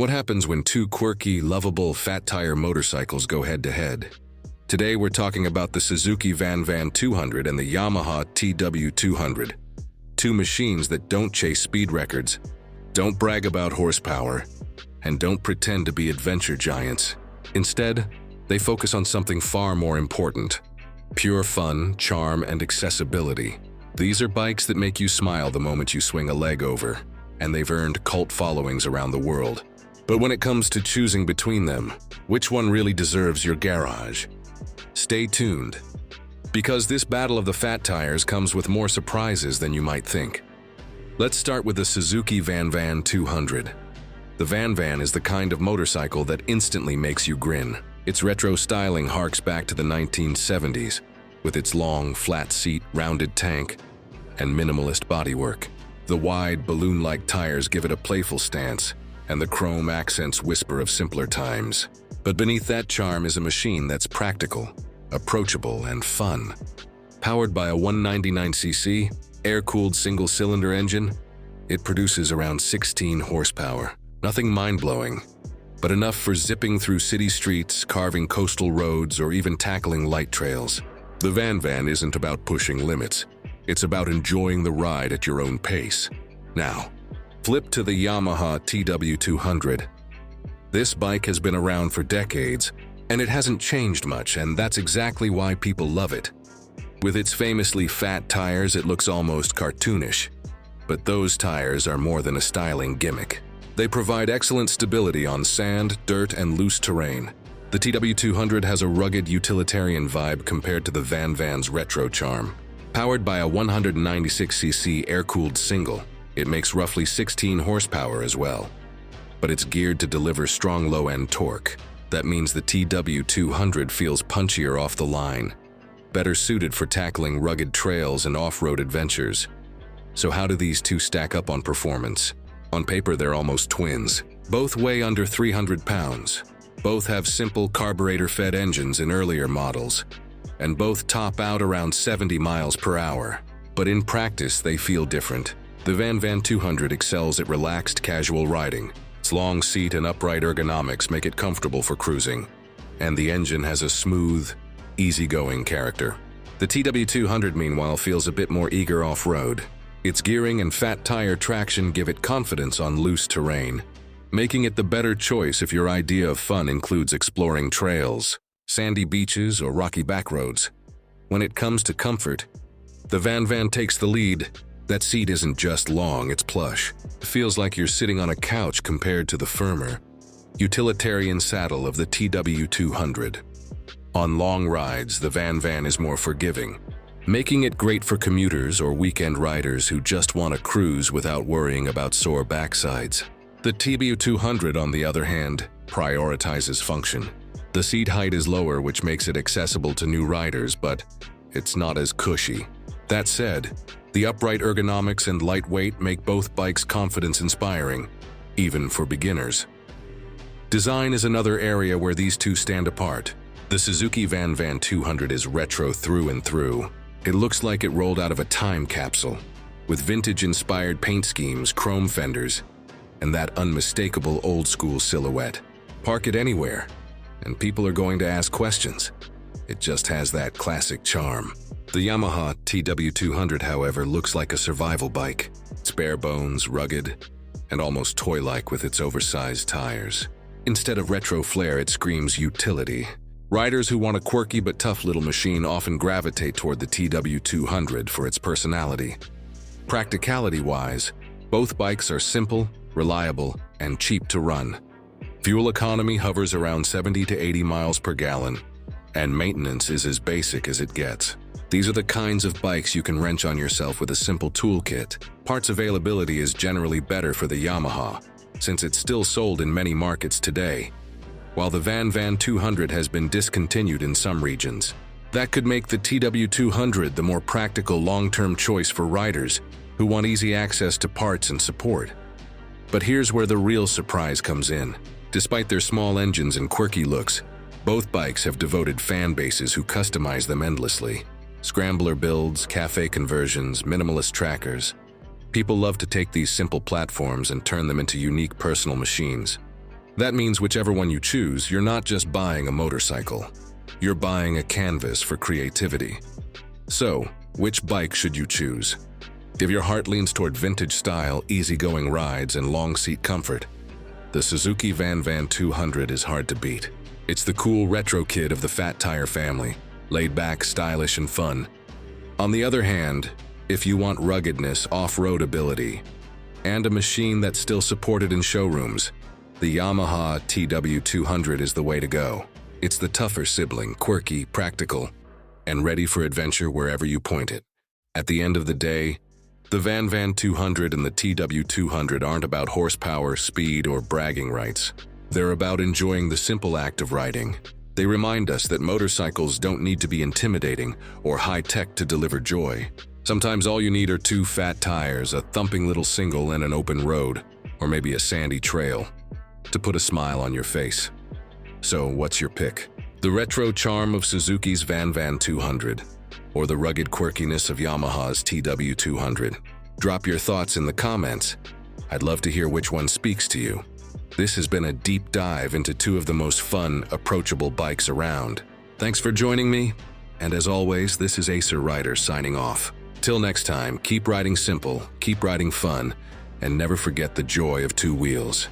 What happens when two quirky, lovable, fat-tire motorcycles go head-to-head? Today we're talking about the Suzuki VanVan 200 and the Yamaha TW200. Two machines that don't chase speed records, don't brag about horsepower, and don't pretend to be adventure giants. Instead, they focus on something far more important: pure fun, charm, and accessibility. These are bikes that make you smile the moment you swing a leg over, and they've earned cult followings around the world. But when it comes to choosing between them, which one really deserves your garage? Stay tuned, because this battle of the fat tires comes with more surprises than you might think. Let's start with the Suzuki VanVan 200. The VanVan is the kind of motorcycle that instantly makes you grin. Its retro styling harks back to the 1970s, with its long, flat seat, rounded tank, and minimalist bodywork. The wide, balloon-like tires give it a playful stance, and the chrome accents whisper of simpler times. But beneath that charm is a machine that's practical, approachable, and fun. Powered by a 199cc, air-cooled single-cylinder engine, it produces around 16 horsepower. Nothing mind-blowing, but enough for zipping through city streets, carving coastal roads, or even tackling light trails. The VanVan isn't about pushing limits. It's about enjoying the ride at your own pace. Now, flip to the Yamaha TW200. This bike has been around for decades, and it hasn't changed much, and that's exactly why people love it. With its famously fat tires, it looks almost cartoonish. But those tires are more than a styling gimmick. They provide excellent stability on sand, dirt, and loose terrain. The TW200 has a rugged utilitarian vibe compared to the VanVan's retro charm. Powered by a 196cc air-cooled single, it makes roughly 16 horsepower as well. But it's geared to deliver strong low-end torque. That means the TW200 feels punchier off the line, better suited for tackling rugged trails and off-road adventures. So how do these two stack up on performance? On paper, they're almost twins. Both weigh under 300 pounds. Both have simple carburetor-fed engines in earlier models, and both top out around 70 miles per hour. But in practice, they feel different. The VanVan 200 excels at relaxed, casual riding. Its long seat and upright ergonomics make it comfortable for cruising, and the engine has a smooth, easygoing character. The TW200, meanwhile, feels a bit more eager off-road. Its gearing and fat tire traction give it confidence on loose terrain, making it the better choice if your idea of fun includes exploring trails, sandy beaches, or rocky backroads. When it comes to comfort, the VanVan takes the lead. That seat isn't just long, it's plush. It feels like you're sitting on a couch compared to the firmer, utilitarian saddle of the TW200. On long rides, the VanVan is more forgiving, making it great for commuters or weekend riders who just want to cruise without worrying about sore backsides. The TW200, on the other hand, prioritizes function. The seat height is lower, which makes it accessible to new riders, but it's not as cushy. That said, the upright ergonomics and lightweight make both bikes confidence-inspiring, even for beginners. Design is another area where these two stand apart. The Suzuki VanVan 200 is retro through and through. It looks like it rolled out of a time capsule, with vintage-inspired paint schemes, chrome fenders, and that unmistakable old-school silhouette. Park it anywhere, and people are going to ask questions. It just has that classic charm. The Yamaha TW200, however, looks like a survival bike. It's bare bones, rugged, and almost toy-like with its oversized tires. Instead of retro flair, it screams utility. Riders who want a quirky but tough little machine often gravitate toward the TW200 for its personality. Practicality-wise, both bikes are simple, reliable, and cheap to run. Fuel economy hovers around 70 to 80 miles per gallon, and maintenance is as basic as it gets. These are the kinds of bikes you can wrench on yourself with a simple toolkit. Parts availability is generally better for the Yamaha, since it's still sold in many markets today, while the VanVan 200 has been discontinued in some regions. That could make the TW200 the more practical long-term choice for riders who want easy access to parts and support. But here's where the real surprise comes in. Despite their small engines and quirky looks, both bikes have devoted fan bases who customize them endlessly. Scrambler builds, cafe conversions, minimalist trackers. People love to take these simple platforms and turn them into unique personal machines. That means whichever one you choose, you're not just buying a motorcycle. You're buying a canvas for creativity. So, which bike should you choose? If your heart leans toward vintage style, easygoing rides, and long seat comfort, the Suzuki VanVan 200 is hard to beat. It's the cool retro kid of the fat tire family, laid back, stylish, and fun. On the other hand, if you want ruggedness, off-road ability, and a machine that's still supported in showrooms, the Yamaha TW200 is the way to go. It's the tougher sibling, quirky, practical, and ready for adventure wherever you point it. At the end of the day, the VanVan 200 and the TW200 aren't about horsepower, speed, or bragging rights. They're about enjoying the simple act of riding. They remind us that motorcycles don't need to be intimidating or high-tech to deliver joy. Sometimes all you need are two fat tires, a thumping little single, and an open road, or maybe a sandy trail, to put a smile on your face. So, what's your pick? The retro charm of Suzuki's VanVan 200, or the rugged quirkiness of Yamaha's TW200? Drop your thoughts in the comments. I'd love to hear which one speaks to you. This has been a deep dive into two of the most fun, approachable bikes around. Thanks for joining me, and as always, this is Acer Rider signing off. Till next time, keep riding simple, keep riding fun, and never forget the joy of two wheels.